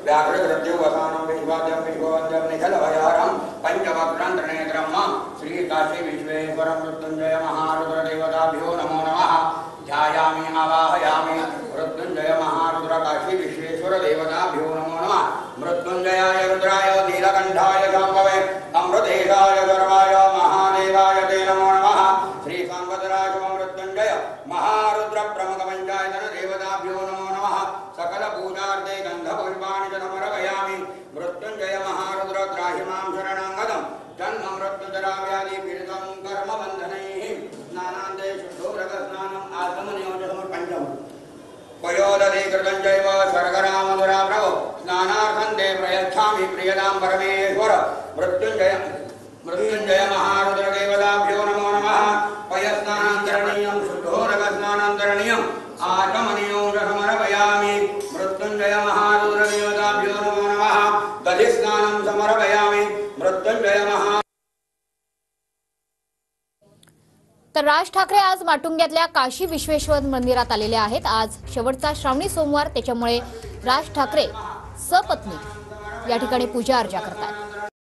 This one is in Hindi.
व्याघ्रकृत्युवसानं विश्वाद्यं विश्ववन्द्यं निखलभयारं पंचवक्रान्तनेत्रं श्री काशी विश्वेश्वरं मृत्युंजय महारुद्रदेवताभ्यो नमो नमः। ध्यायामि आवाहयामि मृत्युंजय महारुद्र काशी विश्वेश्वर देवताभ्यो नमो नमः। मृत्युंजयाय रुद्राय नीलकंठाय शाम्भवे अमृतेशाय सर्वाय महादेवाय ते नमो नमः। श्री सांगतराज मृत्युंजय महारुद्र प्रमुख पंचायतन देवताभ्यो नमो नमः। सकल पूजार्थे गंधपुष्पाणि च समर्पयामि। मृत्युंजय महारुद्र त्राहिमां शरणं जन्म मृत्युजरा व्याधि पीडितं कर्म बंधनैः स्नानान्ते शुद्धोदकस्नानम् आत्मनियों च समर्पयामि। पयोदधि कृतं चैव शर्करा मधुरा प्रभो स्नानार्थं ते प्रयच्छामि प्रियतां परमेश्वर। मृत्युंजय महारुद्र देवताभ्यो नमो नमः। पयस्नानं करणीयं शुद्धोदकस्नानं करणीयम् आत्मनियों च समर्पयामि। मृत्युंजय महारुद्र देवताभ्यो नमो नमः। दधि स्नानं समर्पयामि। मृत्युंजय महा। तर राज ठाकरे आज माटुंग्यातल्या काशी विश्वेश्वर मंदिरात आलेले आहेत। आज शेवटचा श्रावणी सोमवार, त्याच्यामुळे राज ठाकरे सपत्नीक या ठिकाणी पूजा अर्चा करतात।